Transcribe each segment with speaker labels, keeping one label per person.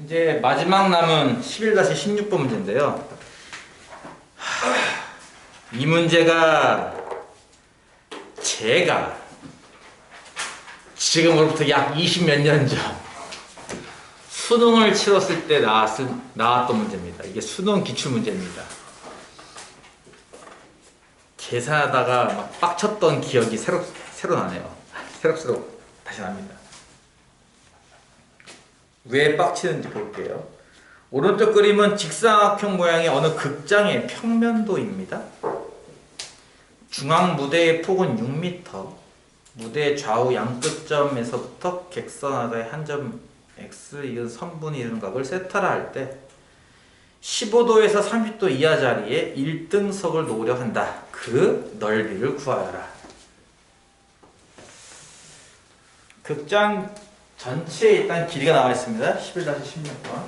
Speaker 1: 이제 마지막 남은 11-16번 문제인데요. 이 문제가 제가 지금으로부터 약 20몇 년 전 수능을 치렀을 때 나왔던 문제입니다. 이게 수능 기출 문제입니다. 계산하다가 막 빡쳤던 기억이 새로 나네요. 새록새록 다시 납니다. 왜 빡치는지 볼게요. 오른쪽 그림은 직사각형 모양의 어느 극장의 평면도입니다. 중앙 무대의 폭은 6m, 무대 좌우 양끝점에서부터 객선하다의 한 점 X 이은 선분이 이루는 각을 세타라 할 때 15도에서 30도 이하 자리에 1등석을 놓으려 한다. 그 넓이를 구하여라. 극장 전체에 일단 길이가 나와 있습니다. 11-16번.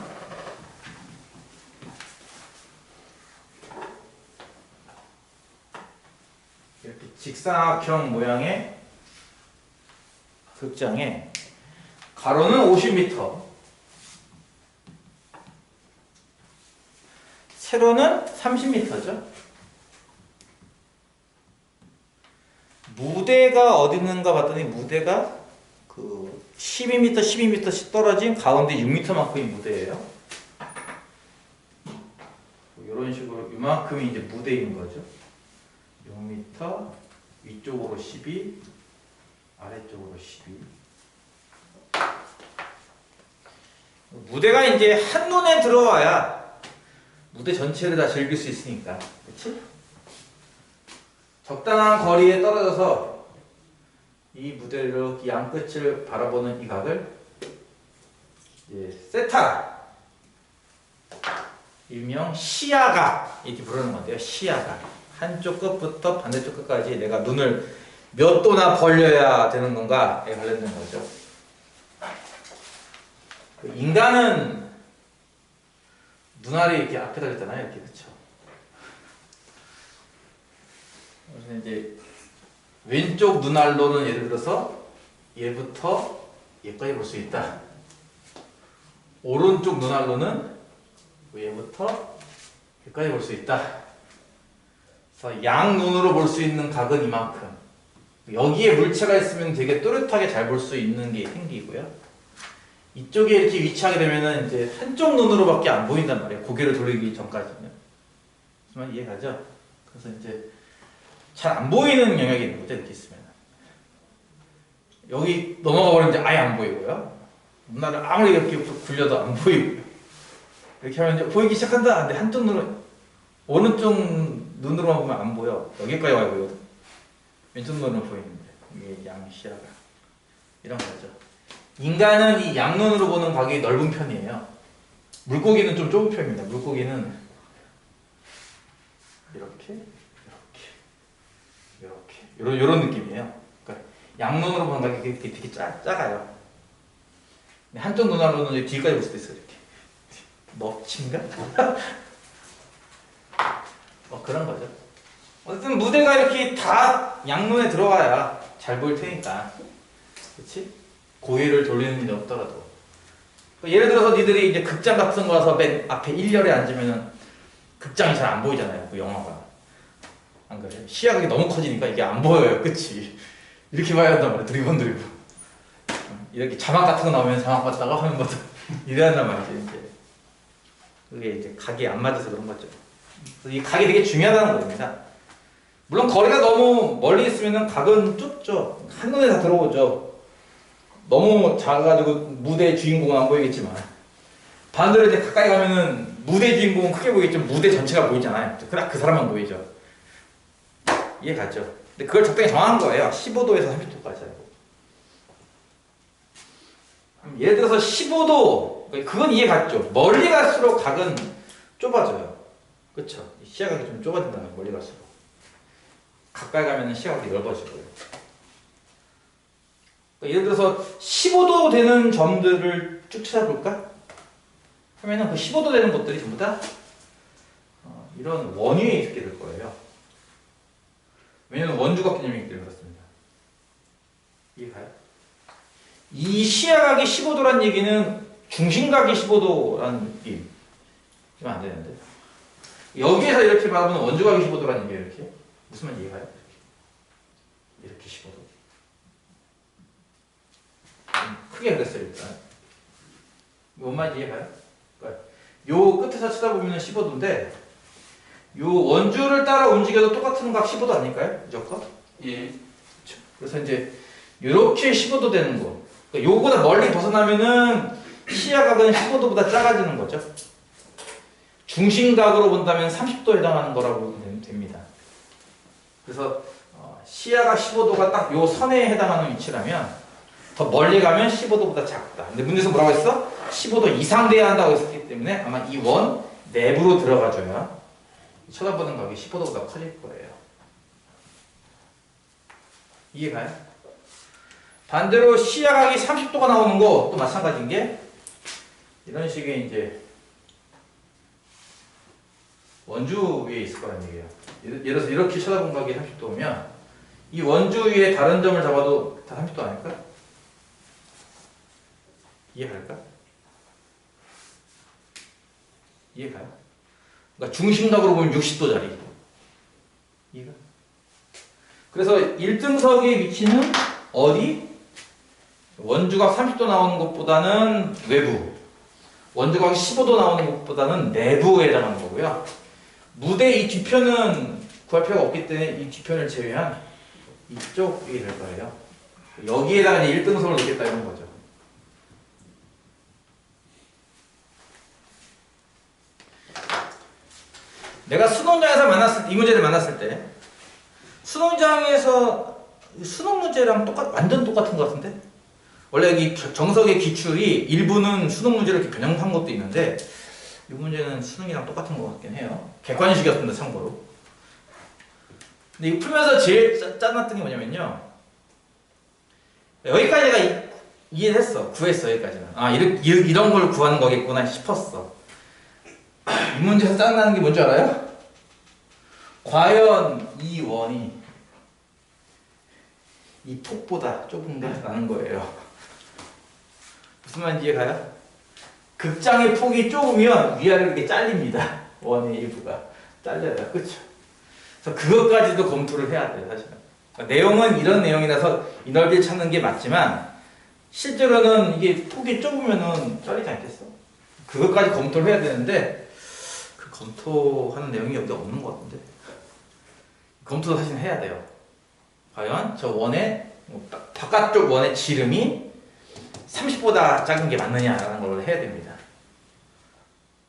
Speaker 1: 이렇게 직사각형 모양의 극장에 가로는 50m, 세로는 30m죠. 무대가 어디 있는가 봤더니 무대가 그 12m씩 떨어진 가운데 6m만큼이 무대예요. 이런 식으로 이만큼이 이제 무대인 거죠. 6m, 위쪽으로 12, 아래쪽으로 12. 무대가 이제 한눈에 들어와야 무대 전체를 다 즐길 수 있으니까, 그렇지? 적당한 거리에 떨어져서 이 무대를 양끝을 바라보는 이 각을 세타, 일명 시야각 이렇게 부르는 건데요. 시야각. 한쪽 끝부터 반대쪽 끝까지 내가 눈을 몇 도나 벌려야 되는 건가에 관련된 거죠. 인간은 눈알이 이렇게 앞에 달렸잖아요. 이렇게, 그쵸? 그래서 이제 왼쪽 눈알로는 예를 들어서 얘부터 얘까지 볼 수 있다. 오른쪽 눈알로는 얘부터 얘까지 볼 수 있다. 그래서 양눈으로 볼 수 있는 각은 이만큼. 여기에 물체가 있으면 되게 또렷하게 잘 볼 수 있는 게 생기고요. 이쪽에 이렇게 위치하게 되면은 이제 한쪽 눈으로밖에 안 보인단 말이에요. 고개를 돌리기 전까지는. 하지만 이해가죠? 그래서 이제 잘 안 보이는 영역이 있는 거죠. 이렇게 있으면. 여기 넘어가 버리면 이제 아예 안 보이고요. 눈알을 아무리 이렇게 굴려도 안 보이고요. 이렇게 하면 이제 보이기 시작한다. 근데 한쪽 눈은, 오른쪽 눈으로만 보면 안 보여. 여기까지 와야 보이거든. 왼쪽 눈은 보이는데. 이게 양시야가. 이런 거죠. 인간은 이 양눈으로 보는 각이 넓은 편이에요. 물고기는 좀 좁은 편입니다. 물고기는 이렇게, 이런 느낌이에요. 그러니까 양눈으로 보는 각이 되게 작아요. 한쪽 눈알로는 뒤까지 볼 수도 있어요. 이렇게 넙친가? 그런 거죠. 어쨌든 무대가 이렇게 다 양눈에 들어와야 잘 보일 테니까, 그렇지? 고개를 돌리는 일이 없더라도. 예를 들어서 니들이 이제 극장 같은 거 와서 맨 앞에 1열에 앉으면은 극장이 잘 안 보이잖아요. 그 영화가. 안 그래요? 시야각이 너무 커지니까 이게 안 보여요. 그치? 이렇게 봐야 한단 말이야. 드리번. 이렇게 자막 같은 거 나오면 자막 봤다가 화면 봤다가 이래야 한단 말이지. 이제. 그게 이제 각이 안 맞아서 그런 거죠. 그래서 이 각이 되게 중요하다는 겁니다. 물론 거리가 너무 멀리 있으면은 각은 좁죠. 한눈에 다 들어오죠. 너무 작아가지고 무대의 주인공은 안 보이겠지만, 반대로 이제 가까이 가면은 무대 주인공은 크게 보이겠지만 무대 전체가 보이잖아요. 그냥 그 사람만 보이죠. 이해 갔죠? 근데 그걸 적당히 정하는 거예요. 15도에서 30도까지 하고. 예를 들어서 15도, 그건 이해 갔죠? 멀리 갈수록 각은 좁아져요. 그쵸? 시야각이 좀 좁아진다는 거예요. 멀리 갈수록. 가까이 가면은 시야각이 넓어지고요. 예를 들어서 15도 되는 점들을 쭉 찾아볼까? 하면은 그 15도 되는 것들이 전부 다 이런 원위에 있게 될 거예요. 왜냐면 원주각 개념이기 때문에 그렇습니다. 이해가요? 이 시야각이 15도란 얘기는 중심각이 15도라는 느낌. 이러면 안 되는데. 여기에서 이렇게 봐보면 원주각이 15도라는 게 이렇게. 무슨 말인지 이해가요? 이렇게 15도. 크게 그랬어요, 일단. 뭔 말인지 이해가요? 그러니까 요 끝에서 쳐다보면 15도인데, 요 원주를 따라 움직여도 똑같은 각 15도 아닐까요? 무조건?
Speaker 2: 예.
Speaker 1: 그래서 이제 요렇게 15도 되는 거. 그러니까 요거보다 멀리 벗어나면은 시야각은 15도보다 작아지는 거죠. 중심각으로 본다면 30도 해당하는 거라고 보면 됩니다. 그래서 시야가 15도가 딱 요 선에 해당하는 위치라면 더 멀리 가면 15도보다 작다. 근데 문제에서 뭐라고 했어? 15도 이상 돼야 한다고 했기 때문에 아마 이 원 내부로 들어가줘야 쳐다보는 각이 15도보다 커질 거예요. 이해가요? 반대로 시야각이 30도가 나오는 것도 마찬가지인 게 이런 식의 이제 원주 위에 있을 거란 얘기예요. 예를 들어서 이렇게 쳐다본 각이 30도면 이 원주 위에 다른 점을 잡아도 다 30도 아닐까? 이해갈까? 이해가요? 그러니까 중심각으로 보면 60도짜리. 이해가? 그래서 1등석의 위치는 어디? 원주각 30도 나오는 것보다는 외부, 원주각 15도 나오는 것보다는 내부에 해당하는 거고요. 무대 이 뒤편은 구할 필요가 없기 때문에 이 뒤편을 제외한 이쪽이 될 거예요. 여기에다가 이제 1등석을 놓겠다 이런 거죠. 내가 수능장에서 만났을 때, 이 문제를 만났을 때 수능장에서 수능 문제랑 완전 똑같은 것 같은데? 원래 여기 정석의 기출이 일부는 수능 문제를 이렇게 변형한 것도 있는데 이 문제는 수능이랑 똑같은 것 같긴 해요. 객관식이었습니다, 참고로. 근데 이거 풀면서 제일 짠났던 게 뭐냐면요. 여기까지가 이해를 했어. 구했어, 여기까지는. 아, 이런 걸 구하는 거겠구나 싶었어. 이 문제에서 짠나는 게 뭔지 알아요? 과연 이 원이 이 폭보다 좁은가라는 거예요. 무슨 말인지 이해가요? 극장의 폭이 좁으면 위아래로 이렇게 잘립니다. 원의 일부가 잘려요. 그렇죠? 그래서 그것까지도 검토를 해야 돼요, 사실은. 그러니까 내용은 이런 내용이라서 이 넓이를 찾는 게 맞지만 실제로는 이게 폭이 좁으면은 잘리지 않겠어? 그것까지 검토를 해야 되는데 그 검토하는 내용이 여기 없는 것 같은데. 검토도 사실 해야 돼요. 과연 저 원의 바깥쪽 원의 지름이 30보다 작은 게 맞느냐라는 걸 해야 됩니다.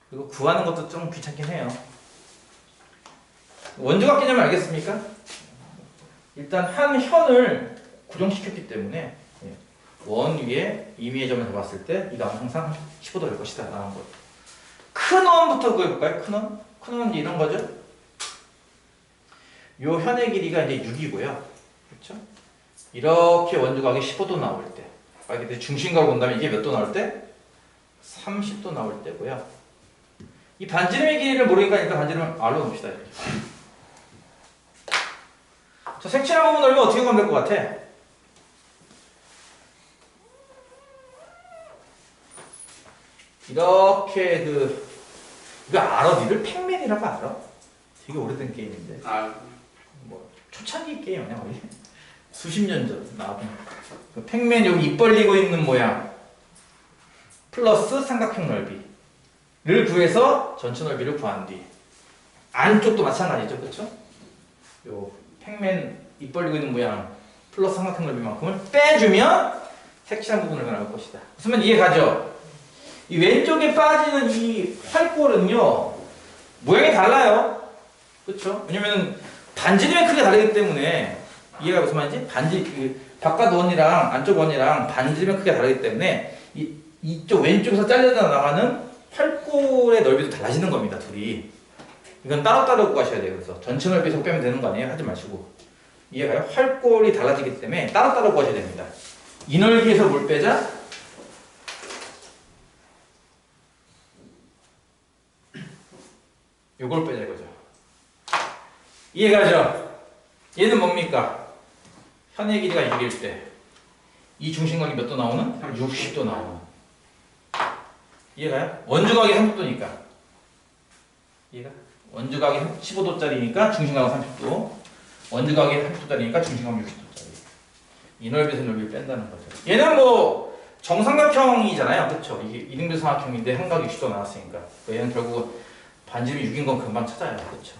Speaker 1: 그리고 구하는 것도 좀 귀찮긴 해요. 원주각 개념을 알겠습니까? 일단 한 현을 고정시켰기 때문에 원 위에 임의의 점을 잡았을 때 이 값은 항상 15도 될 것이다 라는 거예요. 큰 원부터 구해볼까요? 큰 원? 큰 원은 이런 거죠. 요 현의 길이가 이제 6이고요. 그렇죠? 이렇게 원주각이 15도 나올 때, 이렇게 중심각을 본다면 이게 몇 도 나올 때? 30도 나올 때고요. 이 반지름의 길이를 모르니까 일단 반지름을 R로 놓읍시다. 이렇게. 저 색칠한 부분 넓이면 어떻게 구하면 될 것 같아? 이렇게 이거 알아? 니들 팩맨이라고 알아? 되게 오래된 게임인데. 뭐 초창기 게임 아니야 거의? 수십 년 전 나왔던 그 팩맨 여기 입 벌리고 있는 모양 플러스 삼각형 넓이를 구해서 전체 넓이를 구한 뒤 안쪽도 마찬가지죠, 그렇죠? 요 팩맨 입 벌리고 있는 모양 플러스 삼각형 넓이만큼을 빼주면 색칠한 부분을 나올 것이다. 무슨 말 이해가죠? 이 왼쪽에 빠지는 이 활골은요 모양이 달라요, 그렇죠? 왜냐면 반지름의 크기가 다르기 때문에 이해가 무슨 말인지? 바깥 원이랑 안쪽 원이랑 반지름의 크기가 다르기 때문에 이쪽 왼쪽에서 잘려 나가는 활골의 넓이도 달라지는 겁니다, 둘이. 이건 따로따로 구하셔야 돼요. 그래서 전체 넓이에서 빼면 되는 거 아니에요? 하지 마시고. 이해가요? 활골이 달라지기 때문에 따로따로 구하셔야 됩니다. 이 넓이에서 뭘 빼자? 요걸 빼자 이거죠. 이해가죠? 얘는 뭡니까? 현의 길이가 6일 때 이 중심각이 몇 도 나오는? 60도 나오는. 이해가요? 원주각이 30도니까. 이해가? 원주각이 15도짜리니까 중심각은 30도. 원주각이 30도짜리니까 중심각은 60도짜리. 이 넓이에서 넓이를 뺀다는 거죠. 얘는 뭐 정삼각형이잖아요. 그쵸? 이게 이등변 삼각형인데 한각 60도 나왔으니까. 얘는 결국 반지름이 6인 건 금방 찾아요. 그쵸?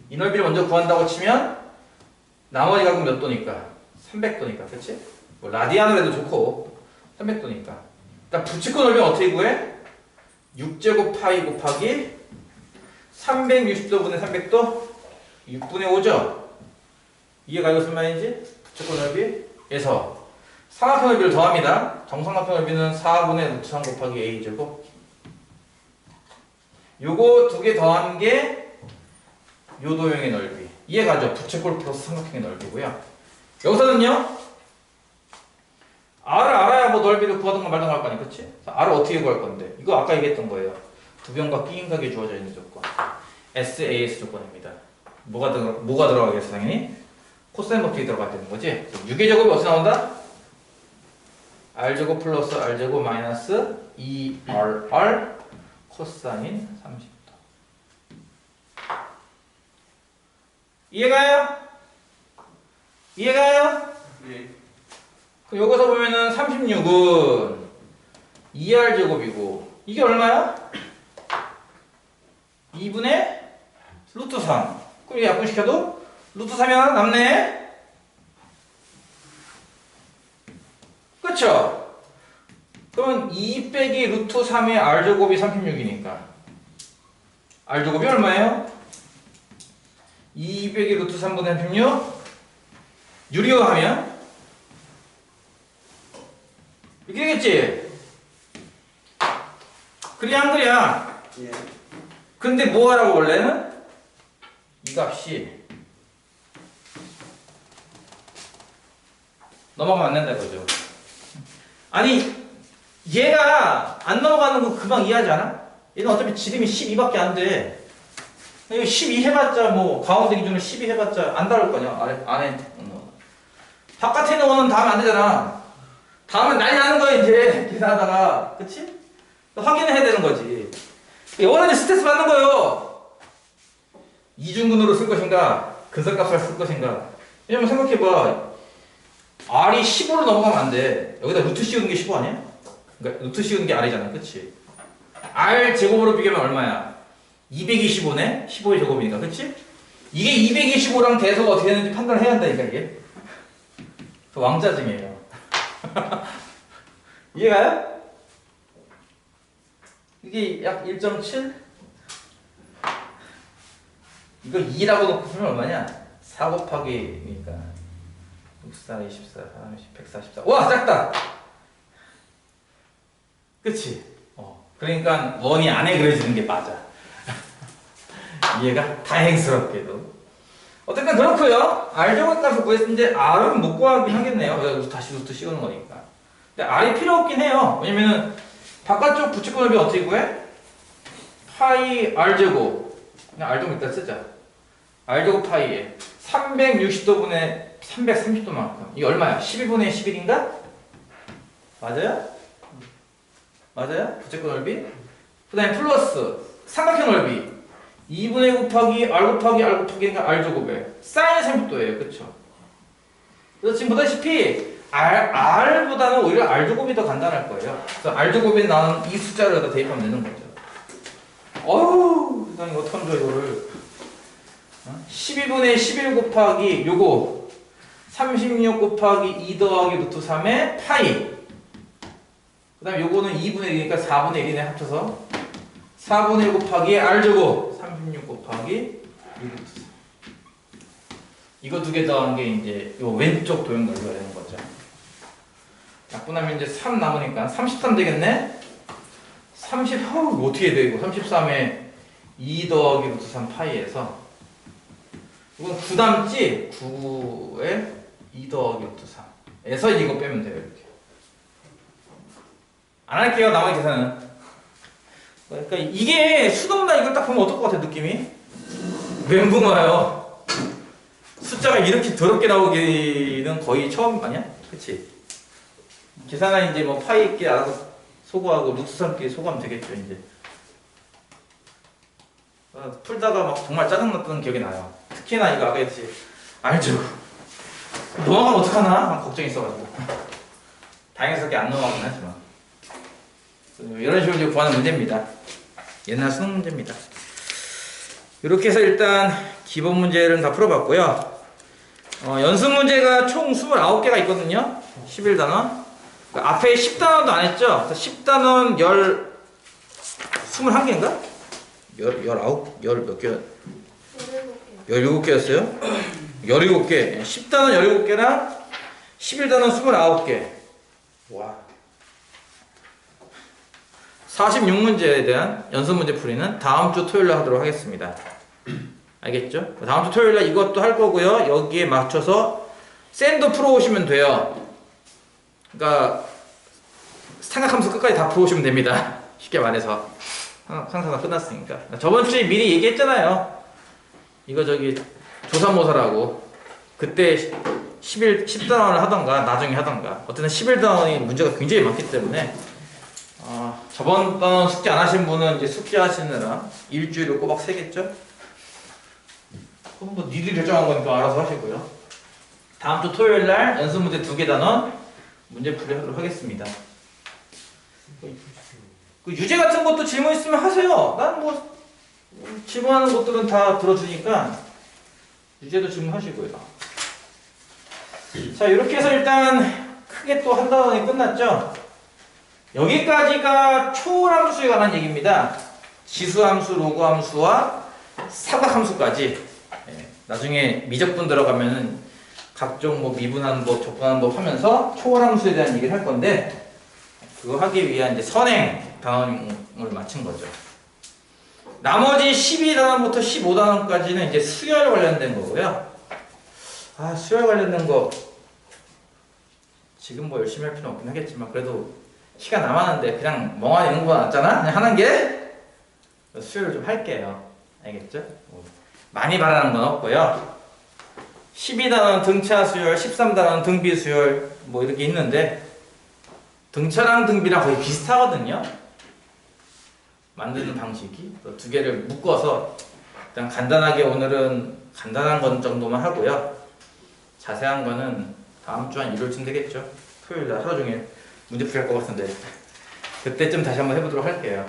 Speaker 1: 이 넓이를 먼저 구한다고 치면 나머지 각은 몇 도니까? 300도니까. 그치? 뭐 라디안으로 해도 좋고 300도니까. 일단 부츠코 넓이는 어떻게 구해? 6제곱 파이 곱하기 360도분의 300도 6분의 5죠? 이해가 무슨 말인지? 부츠코 넓이에서 삼각형 넓이를 더합니다. 정삼각형 넓이는 4분의 루트 3 곱하기 a제곱. 요거 두 개 더한 게 요 도형의 넓이. 이해가죠? 부채꼴 플러스 삼각형의 넓이고요. 여기서는요. R을 알아야 뭐 넓이를 구하던가 말던가 할 거 아니야. 그치? R을 어떻게 구할 건데? 이거 아까 얘기했던 거예요. 두변과 끼임각이 주어져 있는 조건. SAS 조건입니다. 뭐가 들어가겠어 당연히? 코사인 법칙이 들어가야 되는 거지? 6의 제곱이 어디서 나온다? R제곱 플러스 R제곱 마이너스 2RR 코사인 30도. 이해가요? 이해가요?
Speaker 2: 네.
Speaker 1: 그럼 여기서 보면은 36은 2R제곱이고 이게 얼마야? 2분의 루트 3. 그럼 이거 약분시켜도 루트 3이 하나 남네? 그쵸? 그러면 2 빼기 루트 3의 R제곱이 36이니까 R제곱이 얼마예요? 2 빼기 루트 3분의 36 유리화하면 이렇게 되겠지? 그래 안 그래야?
Speaker 2: 예.
Speaker 1: 근데 뭐 하라고 원래는? 이 값이 넘어가면 안 된다 이거죠. 아니 얘가 안 넘어가는 거 금방 이해하지 않아? 얘는 어차피 지름이 12밖에 안 돼. 12 해봤자 뭐 가운데 기준으로 12 해봤자 안 다를 거냐 안에 바깥에 있는 거는 닿으면 안 되잖아. 닿으면 난리 나는 거야 이제 계산하다가. 그치? 확인해야 되는 거지. 원하는 스트레스 받는 거예요. 이중근으로 쓸 것인가 근선값을 쓸 것인가. 왜냐면 생각해봐. R이 15로 넘어가면 안 돼. 여기다 루트 씌우는 게 15 아니야? 그러니까 루트 씌우는 게 R이잖아. 그치? R 제곱으로 비교하면 얼마야? 225네? 15의 제곱이니까. 그치? 이게 225랑 대소가 어떻게 되는지 판단을 해야 한다니까 이게. 그 왕짜증이에요. 이해가요? 이게 약 1.7? 이거 2라고 놓고 쓰면 얼마냐? 4 곱하기니까 64, 24, 30, 144. 와! 작다! 그치? 그러니까 원이 안에 그려지는 게 맞아. 이해가? 다행스럽게도. 어쨌든 그렇고요. R제곱 값을 구했는데 R은 못 구하긴 하겠네요. 여기서 다시 루트 씌우는 거니까. 근데 R이 필요 없긴 해요. 왜냐면은 바깥쪽 부채꼴 넓이 어떻게 구해? 파이 R제곱. 그냥 R제곱 일단 쓰자. R제곱 파이에 360도분의 330도만큼. 이게 얼마야? 12분의 11인가? 맞아요? 맞아요? 부채꼴 넓이. 그 다음에 플러스 삼각형 넓이 2분의 곱하기 R 곱하기 R 곱하기니까 R제곱에 사인 30도예요. 그쵸? 그래서 지금 보다시피 R보다는 오히려 R제곱이 더 간단할 거예요. 그래서 R제곱에 나오는 이 숫자를 여기다 대입하면 되는 거죠. 어휴, 세상에 어떡하면 이거를. 12분의 11 곱하기 요거 36 곱하기 2 더하기 루트 3의 파이. 그 다음에 요거는 2분의 1이니까 4분의 1이네 합쳐서 4분의 1 곱하기 R제곱 36 곱하기 2 루트 3. 이거 두 개 더한 게 이제 요 왼쪽 도형 넓이가 되는 거죠. 약분하면 이제 3 남으니까 33 되겠네? 30, 이거 어떻게 돼? 이거 33에 2 더하기 루트 3 파이에서 이건 9 남지? 9에 2 더하기 루트 3에서 이거 빼면 돼요. 이렇게. 안 할게요. 나머지 계산은. 그러니까 이게 수동나 이걸 딱 보면 어떨 것 같아 느낌이? 멘붕 와요. 숫자가 이렇게 더럽게 나오기는 거의 처음 아니야? 그치? 계산은 이제 뭐 파이 있게 알아서 소거하고 루트 3끼리 소거하면 되겠죠 이제. 풀다가 막 정말 짜증났던 기억이 나요. 특히나 이거 아까 했듯이 알죠? 넘어가면 어떡하나? 막 걱정이 있어가지고 다행스럽게 안 넘어가긴 하지만 이런 식으로 이제 구하는 문제입니다. 옛날 수능 문제입니다. 이렇게 해서 일단 기본 문제를 다 풀어봤고요. 연습 문제가 총 29개가 있거든요. 11단원. 앞에 10단원도 안 했죠? 10단원 21개인가? 17개? 17개였어요? 17개. 10단원 17개랑 11단원 29개. 와. 46문제에 대한 연습 문제 풀이는 다음 주 토요일에 하도록 하겠습니다. 알겠죠? 다음 주 토요일에 이것도 할 거고요. 여기에 맞춰서 샌도 풀어오시면 돼요. 그러니까 삼각함수 끝까지 다 풀어오시면 됩니다. 쉽게 말해서 상사가 끝났으니까. 저번 주에 미리 얘기했잖아요. 이거 저기 조사모사라고. 그때 10단원을 하던가 나중에 하던가. 어쨌든 11단원이 문제가 굉장히 많기 때문에 저번 번 숙제 안 하신 분은 이제 숙제 하시느라 일주일을 꼬박 새겠죠? 그럼 뭐 니들이 결정한 거니까 알아서 하시고요. 다음 주 토요일 날 연습 문제 2개 단원 문제 풀이 하도록 하겠습니다. 그 유제 같은 것도 질문 있으면 하세요. 난 뭐 질문하는 것들은 다 들어주니까 유제도 질문하시고요. 자, 이렇게 해서 일단 크게 또 한 단원이 끝났죠? 여기까지가 초월함수에 관한 얘기입니다. 지수함수, 로그함수와 사각함수까지. 나중에 미적분 들어가면은 각종 뭐 미분하는 법, 적분하는 법 하면서 초월함수에 대한 얘기를 할 건데 그거 하기 위한 이제 선행 단원을 마친 거죠. 나머지 12단원부터 15단원까지는 이제 수열 관련된 거고요. 수열 관련된 거 지금 뭐 열심히 할 필요는 없긴 하겠지만 그래도 시간 남았는데 그냥 멍하니 있는 거보다 낫잖아? 그냥 하는 게 수열을 좀 할게요. 알겠죠? 많이 바라는 건 없고요. 12단원 등차 수열, 13단원 등비 수열 뭐 이렇게 있는데 등차랑 등비랑 거의 비슷하거든요. 만드는 방식이 두 개를 묶어서 일단 간단하게 오늘은 간단한 건 정도만 하고요. 자세한 거는 다음 주 한 일요일쯤 되겠죠. 토요일날 하루 종일 문제 풀이 할 것 같은데 그때쯤 다시 한번 해보도록 할게요.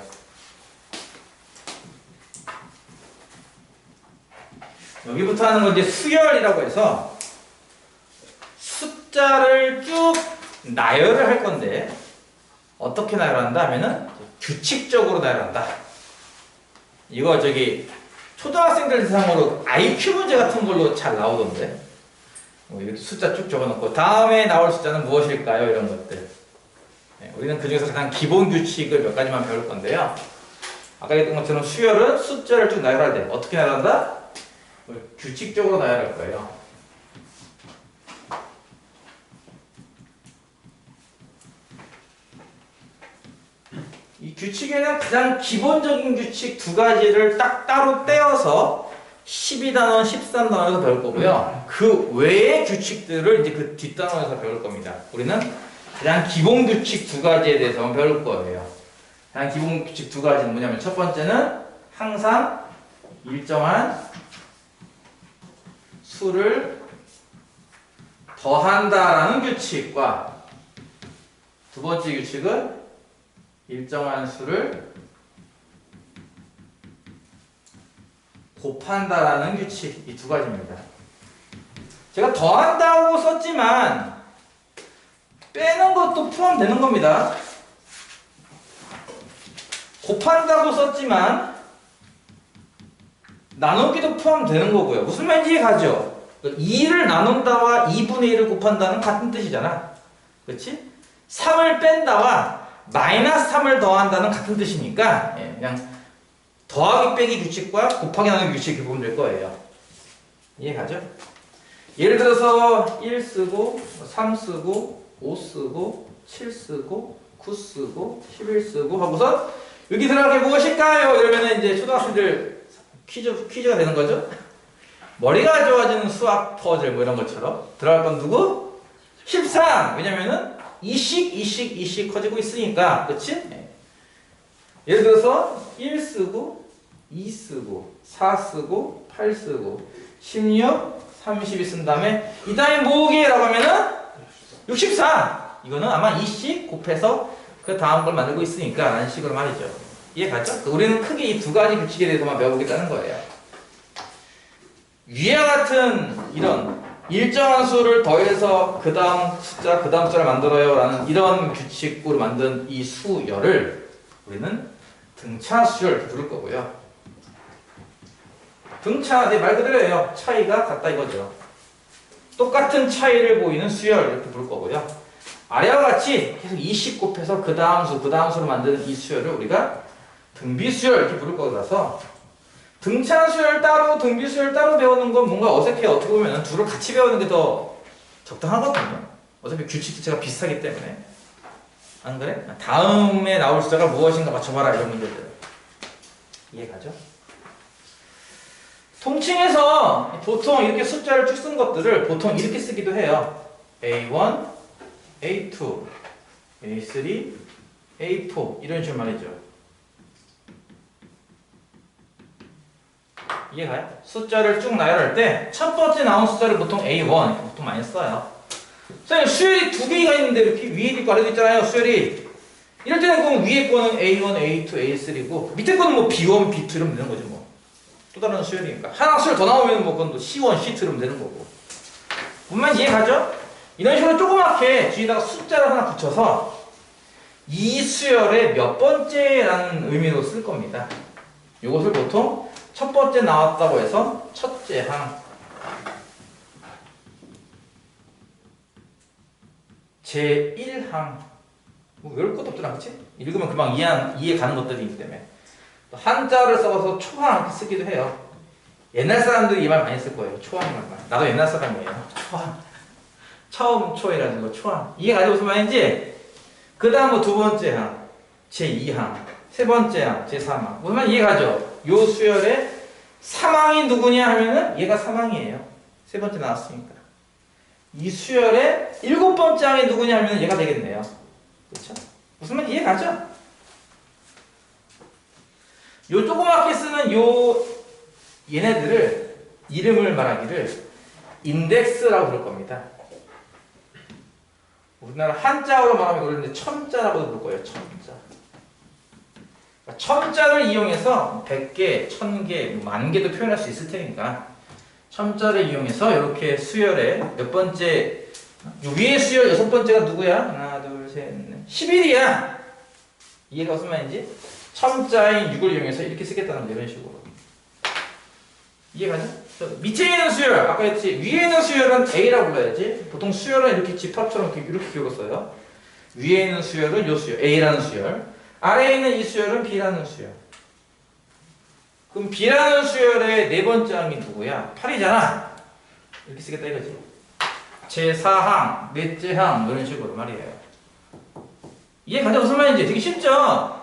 Speaker 1: 여기부터 하는 건 이제 수열이라고 해서 숫자를 쭉 나열을 할 건데 어떻게 나열한다 하면은 규칙적으로 나열한다. 이거 저기 초등학생들 대상으로 IQ 문제 같은 걸로 잘 나오던데 이렇게 숫자 쭉 적어놓고 다음에 나올 숫자는 무엇일까요? 이런 것들. 우리는 그 중에서 가장 기본 규칙을 몇 가지만 배울 건데요. 아까 했던 것처럼 수열은 숫자를 쭉 나열할 때 어떻게 나열한다? 규칙적으로 나열할 거예요. 이 규칙에는 가장 기본적인 규칙 두 가지를 딱 따로 떼어서 12단원, 13단원에서 배울 거고요. 그 외의 규칙들을 이제 그 뒷단원에서 배울 겁니다. 우리는 가장 기본 규칙 두 가지에 대해서 배울 거예요. 가장 기본 규칙 두 가지는 뭐냐면 첫 번째는 항상 일정한 수를 더한다라는 규칙과 두 번째 규칙은 일정한 수를 곱한다라는 규칙, 이 두 가지입니다. 제가 더한다고 썼지만 빼는 것도 포함되는 겁니다. 곱한다고 썼지만 나누기도 포함되는 거고요. 무슨 말인지 이해가죠? 2를 나눈다와 2분의 1을 곱한다는 같은 뜻이잖아. 그렇지? 3을 뺀다와 마이너스 3을 더한다는 같은 뜻이니까 그냥 더하기 빼기 규칙과 곱하기 나누기 규칙이 보면 될 거예요. 이해가죠? 예를 들어서 1 쓰고 3 쓰고 5 쓰고 7 쓰고 9 쓰고 11 쓰고 하고서 여기 들어간 게 무엇일까요? 이러면 이제 초등학생들 퀴즈가 되는 거죠. 머리가 좋아지는 수학 퍼즐 뭐 이런 것처럼 들어갈 건 누구? 13! 왜냐면은 2씩 커지고 있으니까, 그치? 네. 예를 들어서 1 쓰고 2 쓰고 4 쓰고 8 쓰고 16, 32 쓴 다음에 이 다음에 뭐게라고 하면은 64. 이거는 아마 2씩 곱해서 그 다음 걸 만들고 있으니까 라는 식으로 말이죠. 이해가죠? 우리는 크게 이 두 가지 규칙에 대해서만 배워보겠다는 거예요. 위와 같은 이런 일정한 수를 더해서 그 다음 숫자를 만들어요 라는 이런 규칙으로 만든 이 수열을 우리는 등차수열 이렇게 부를 거고요. 등차, 네, 말 그대로예요. 차이가 같다 이거죠. 똑같은 차이를 보이는 수열 이렇게 부를 거고요. 아래와 같이 계속 20 곱해서 그 다음 수로 만드는 이 수열을 우리가 등비수열 이렇게 부를 거라서 등차수열 따로 등비수열 따로 배우는 건 뭔가 어색해요. 어떻게 보면 둘을 같이 배우는 게 더 적당하거든요. 어차피 규칙 자체가 비슷하기 때문에. 안 그래? 다음에 나올 숫자가 무엇인가 맞춰봐라 이런 문제들. 이해가죠? 통칭해서 보통 이렇게 숫자를 쭉 쓴 것들을 보통 이렇게 쓰기도 해요. A1, A2, A3, A4 이런 식으로 말이죠. 이해가요? 숫자를 쭉 나열할 때 첫 번째 나온 숫자를 보통 A1 이렇게 보통 많이 써요. 선생님 수열이 두 개가 있는데 이렇게 위에도 있고 아래도 있잖아요. 수열이. 이럴 때는 그럼 위에 거는 A1, A2, A3고 밑에 거는 뭐 B1, B2 이러면 되는 거죠 뭐. 또 다른 수열이니까. 하나 수열 더 나오면 뭐 그건 또 C1, C2 이러면 되는 거고. 뭔만 이해가죠? 이런 식으로 조그맣게 뒤에다가 숫자를 하나 붙여서 이 수열의 몇 번째라는 의미로 쓸 겁니다. 이것을 보통 첫 번째 나왔다고 해서 첫째 항, 제1항, 뭐 외울 것도 없더라, 그치? 읽으면 금방 이해 가는 것들이기 때문에. 또 한자를 써서 초항 이렇게 쓰기도 해요. 옛날 사람들이 이 말 많이 쓸 거예요. 초항이라는 말. 나도 옛날 사람이에요. 초항. 처음 초해가지고 초항. 이해 가지고 무슨 말인지? 그 다음 뭐 두 번째 항, 제2항, 세 번째 항, 제3항. 무슨 말 이해가죠? 요 수열의 3항이 누구냐 하면은 얘가 3항이에요. 세 번째 나왔으니까. 이 수열의 7번째 항이 누구냐 하면은 얘가 되겠네요. 그렇죠? 무슨 말 이해가죠? 요 조그맣게 쓰는 얘네들을 이름을 말하기를 인덱스라고 부를 겁니다. 우리나라 한자어로 말하면 그러는데 첨자라고도 부를 거예요. 첨자. 첨자를 이용해서 100개, 1000개, 10,000개도 표현할 수 있을 테니까 첨자를 이용해서 이렇게 수열의 몇 번째, 위에 수열 6번째가 누구야? 하나, 둘, 셋, 넷, 11이야. 이해가 무슨 말인지? 첨자인 6을 이용해서 이렇게 쓰겠다는 거죠. 이런 식으로. 이해가죠? 밑에 있는 수열, 아까 했지. 위에 있는 수열은 A라고 불러야지. 보통 수열은 이렇게 집합처럼 이렇게 기울었어요. 위에 있는 수열은 요 수열, A라는 수열. 아래에 있는 이 수열은 B라는 수열. 그럼 B라는 수열의 네 번째 항이 누구야? 8이잖아. 이렇게 쓰겠다 이거지. 제4항, 넷째 항 이런 식으로 말이에요. 이해가죠? 무슨 말인지 되게 쉽죠?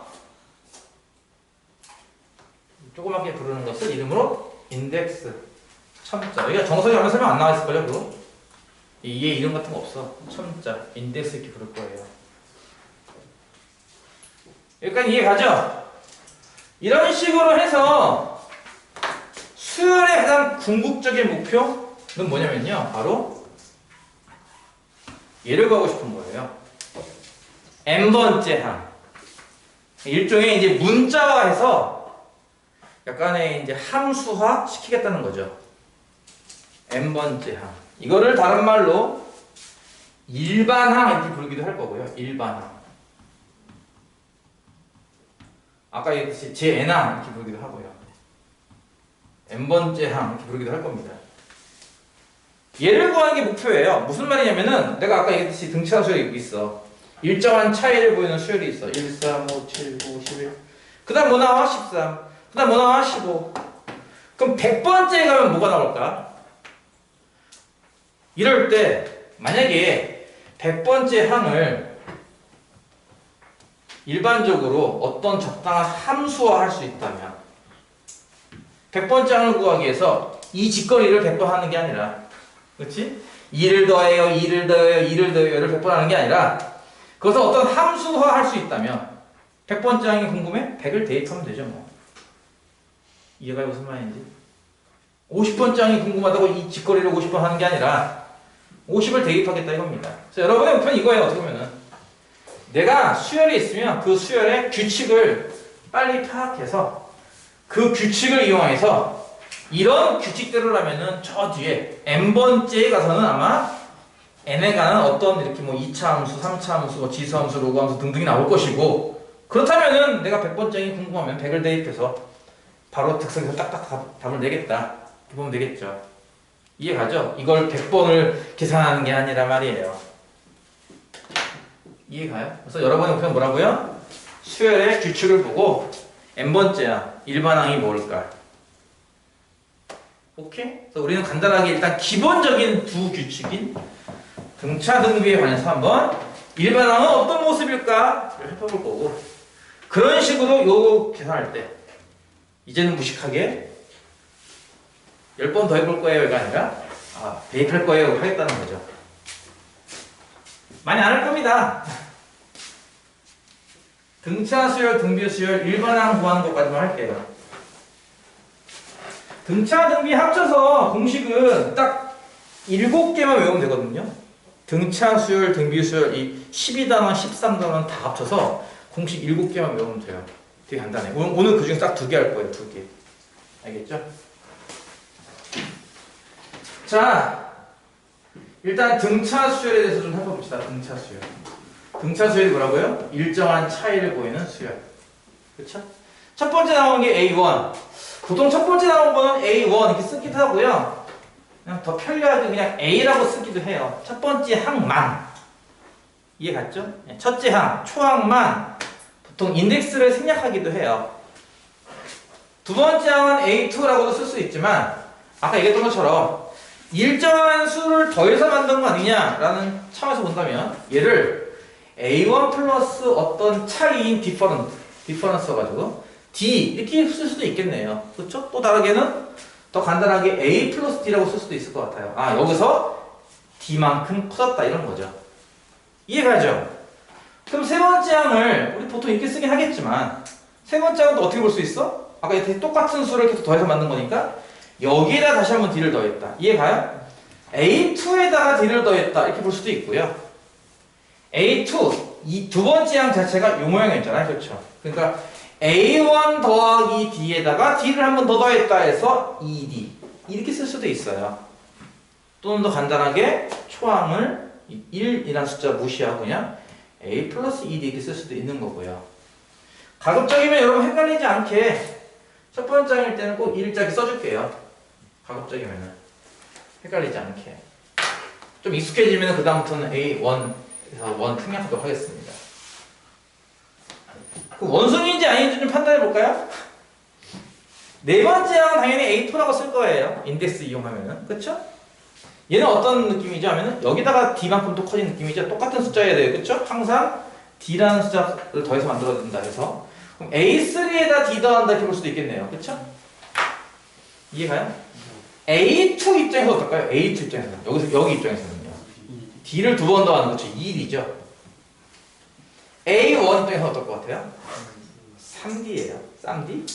Speaker 1: 조그맣게 부르는 것을 이름으로 인덱스, 첨자. 여기가 정석이 하면 설명 안 나와 있을걸요, 그거? 얘 이름 같은 거 없어. 첨자, 인덱스 이렇게 부를 거예요. 여기까지 이해가죠? 이런 식으로 해서 수열의 가장 궁극적인 목표는 뭐냐면요. 바로 얘를 구하고 싶은 거예요. n번째 항. 일종의 이제 문자화해서 약간의 이제 함수화 시키겠다는 거죠. n번째 항. 이거를 다른 말로 일반항 이렇게 부르기도 할 거고요. 일반항. 아까 얘기했듯이 제-n항 이렇게 부르기도 하고요. n번째 항 이렇게 부르기도 할 겁니다. 얘를 구하는 게 목표예요. 무슨 말이냐면은 내가 아까 얘기했듯이 등차 수열이 있어. 일정한 차이를 보이는 수열이 있어. 1, 3, 5, 7, 9, 11. 그 다음 뭐 나와? 13. 그 다음 뭐 나와? 15. 그럼 100번째에 가면 뭐가 나올까? 이럴 때 만약에 100번째 항을 일반적으로 어떤 적당한 함수화 할 수 있다면 100번째 항을 구하기 위해서 이 짓거리를 100번 하는 게 아니라, 그렇지? 2를 더해요, 2를 더해요, 2를 더해요를 100번 하는 게 아니라 그래서 어떤 함수화 할 수 있다면 100번째 항이 궁금해? 100을 대입하면 되죠 뭐. 이해가 무슨 말인지. 50번째 항이 궁금하다고 이 직거리를 50번 하는 게 아니라 50을 대입하겠다 이겁니다. 그래서 여러분의 목표는 이거예요. 어떻게 보면은 내가 수열이 있으면 그 수열의 규칙을 빨리 파악해서 그 규칙을 이용해서 이런 규칙대로라면은 저 뒤에 n번째에 가서는 아마 n에 관한 어떤 이렇게 뭐 2차 함수, 3차 함수, 뭐 지수함수, 로그함수 등등이 나올 것이고 그렇다면은 내가 100번째이 궁금하면 100을 대입해서 바로 득성에서 딱딱 답을 내겠다. 이렇게 보면 되겠죠. 이해가죠? 이걸 100번을 계산하는 게 아니라 말이에요. 이해가요? 그래서 여러분의 목표는 뭐라고요? 수열의 규칙을 보고 n번째야. 일반항이 뭘까? 오케이? 그래서 우리는 간단하게 일단 기본적인 두 규칙인 등차 등비에 관해서 한번 일반항은 어떤 모습일까를 해볼 거고 그런 식으로 요 계산할 때 이제는 무식하게 10번 더 해볼 거예요가 아니라 대입할 거예요 하겠다는 거죠. 많이 안 할 겁니다. 등차 수열, 등비 수열, 일반항 구하는 것까지만 할게요. 등차, 등비 합쳐서 공식은 딱 7개만 외우면 되거든요. 등차 수열, 등비 수열, 이 12단원, 13단원 다 합쳐서 공식 7개만 외우면 돼요. 되게 간단해. 오늘 그 중에 딱 2개 할 거예요. 2개. 알겠죠? 자, 일단 등차 수열에 대해서 좀 해봅시다. 등차 수열. 등차 수열이 뭐라고요? 일정한 차이를 보이는 수열. 그쵸? 첫 번째 나온 게 A1. 보통 첫 번째 나온 거는 A1 이렇게 쓰기도 하고요. 그냥 더 편리하게 그냥 A라고 쓰기도 해요. 첫 번째 항만. 이해 갔죠? 첫째 항, 초항만 보통 인덱스를 생략하기도 해요. 두 번째 항은 A2라고도 쓸 수 있지만 아까 얘기했던 것처럼 일정한 수를 더해서 만든 거 아니냐라는 차원에서 본다면 얘를 A1 플러스 어떤 차이인 디퍼런스 가지고 D 이렇게 쓸 수도 있겠네요. 그렇죠? 또 다르게는 더 간단하게 A 플러스 D라고 쓸 수도 있을 것 같아요. 여기서 D만큼 커졌다 이런 거죠. 이해가죠? 그럼 세 번째 항을 우리 보통 이렇게 쓰긴 하겠지만 세 번째 항은 또 어떻게 볼 수 있어? 아까 이렇게 똑같은 수를 계속 더해서 만든 거니까 여기에다 다시 한번 D를 더했다. 이해가요? A2에다가 D를 더했다 이렇게 볼 수도 있고요. A2 이 두 번째 항 자체가 요 모양이었잖아요. 그렇죠? 그러니까 A1 더하기 D에다가 D를 한 번 더 더했다 해서 2D 이렇게 쓸 수도 있어요. 또는 더 간단하게 초항을 1이라는 숫자 무시하고 그냥 A 플러스 2D 이렇게 쓸 수도 있는 거고요. 가급적이면 여러분 헷갈리지 않게 첫 번째 항일 때는 꼭 1자기 써줄게요. 가급적이면은 헷갈리지 않게 좀 익숙해지면 그 다음부터는 A1에서 1 생략하도록 하겠습니다. 그 원순위인지 아닌지 좀 판단해 볼까요? 네 번째 항은 당연히 A2라고 쓸 거예요. 인덱스 이용하면은. 그쵸? 얘는 어떤 느낌이죠? 하면은 여기다가 D만큼 또 커진 느낌이죠? 똑같은 숫자여야 돼요. 그쵸? 항상 D라는 숫자를 더해서 만들어야 된다 해서 그럼 A3에다 D 더한다 이렇게 볼 수도 있겠네요. 그쵸? 이해가요? A2 입장에서 어떨까요? A2 입장에서는 여기 입장에서는요. D를 두 번 더하는 거죠. 2D죠. A1 입장에서 어떨 것 같아요? 3D예요. 3D?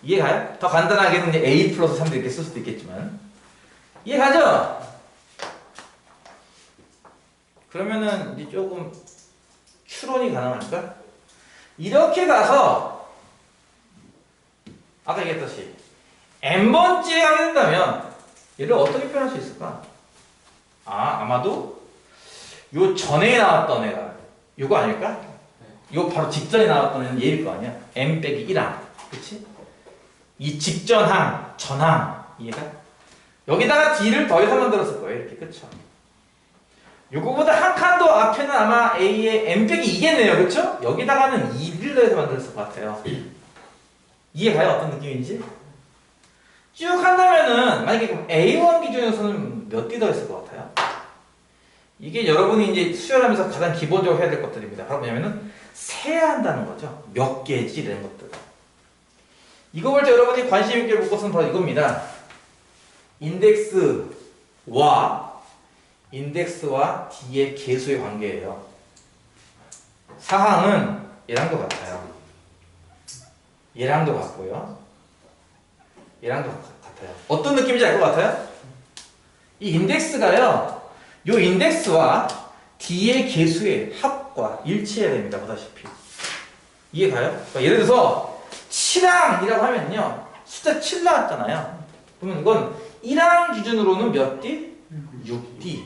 Speaker 1: 이해가요? 더 간단하게는 이제 A 플러스 3D 이렇게 쓸 수도 있겠지만 이해가죠? 그러면은 이제 조금 추론이 가능할까? 이렇게 가서 아까 얘기했듯이 n번째 하게 된다면 얘를 어떻게 표현할 수 있을까? 아마도 요 전에 나왔던 애가 요거 아닐까? 요 바로 직전에 나왔던 애는 얘일 거 아니야? n 빼기 1항 그치? 이 직전항, 전항 이해가? 여기다가 D를 더해서 만들었을 거예요 이렇게 그쵸? 요거보다 한 칸 더 앞에는 아마 A의 n 빼기 2겠네요 그쵸? 여기다가는 2를 더해서 만들었을 것 같아요 이해가요? 어떤 느낌인지? 쭉 한다면은 만약에 A1 기준에서는 몇 D 더했을 것 같아요? 이게 여러분이 이제 수열하면서 가장 기본적으로 해야 될 것들입니다. 바로 뭐냐면은 세야 한다는 거죠. 몇 개지 이런 것들. 이거 볼 때 여러분이 관심 있게 볼 것은 바로 이겁니다. 인덱스와 인덱스와 D의 개수의 관계예요. 사항은 얘랑도 같아요. 얘랑도 같고요. 얘랑도 같아요. 어떤 느낌인지 알 것 같아요? 이 인덱스가요. 요 인덱스와 D의 개수의 합과 일치해야 됩니다. 보다시피. 이해가요? 그러니까 예를 들어서 7항이라고 하면요. 숫자 7 나왔잖아요. 그러면 이건 1항 기준으로는 몇 D? 6D.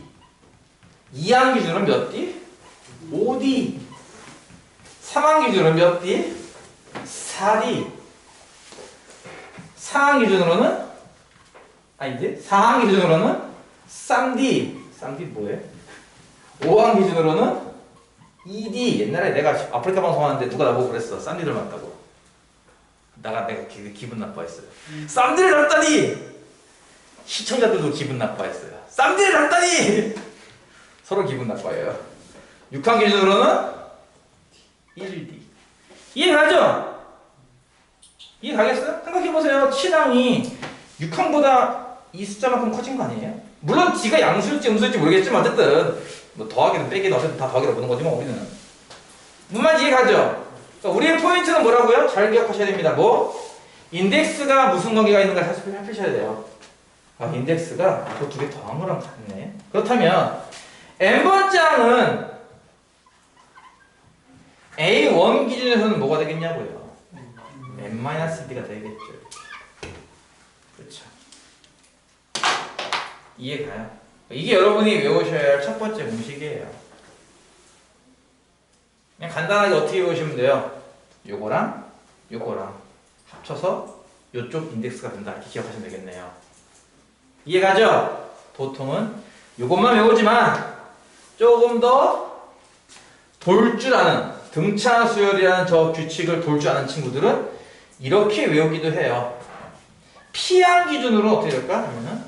Speaker 1: 2항 기준으로는 몇 D? 5D. 3항 기준으로는 몇 D? 4D. 4항 기준으로는 아니지? 4항 기준으로는 3D. 3D 뭐예요? 5항 기준으로는 2D. 옛날에 내가 아프리카 방송하는데 누가 나보고 그랬어. 3D 닮았다고. 내가 기분 나빠했어요. 쌈디를 닮다니! 시청자들도 기분 나빠했어요. 쌈디를 닮다니! 서로 기분 나빠해요. 6항 기준으로는 1D. 이해가죠? 이해가겠어요? 생각해보세요. 7항이 6항보다 이 숫자만큼 커진 거 아니에요? 물론 D가 양수일지 음수일지 모르겠지만 어쨌든 뭐 더하기든 빼기든 어쨌든 다 더하기로 보는 거지 뭐 우리는. 무슨 말인지 이해가죠? 그러니까 우리의 포인트는 뭐라고요? 잘 기억하셔야 됩니다. 뭐? 인덱스가 무슨 관계가 있는가 살피셔야 돼요. 아, 인덱스가 저 두 개 더한 거랑 같네. 그렇다면 n번째 항은 A1 기준에서는 뭐가 되겠냐고요? n-d가 되겠죠. 그렇죠. 이해가요? 이게 여러분이 외우셔야 할 첫 번째 공식이에요. 그냥 간단하게 어떻게 외우시면 돼요? 요거랑 요거랑 합쳐서 요쪽 인덱스가 된다. 이렇게 기억하시면 되겠네요. 이해가죠? 보통은 요것만 외우지만 조금 더 돌 줄 아는 등차 수열이라는 저 규칙을 돌 줄 아는 친구들은 이렇게 외우기도 해요. P항 기준으로 어떻게 될까? 하면은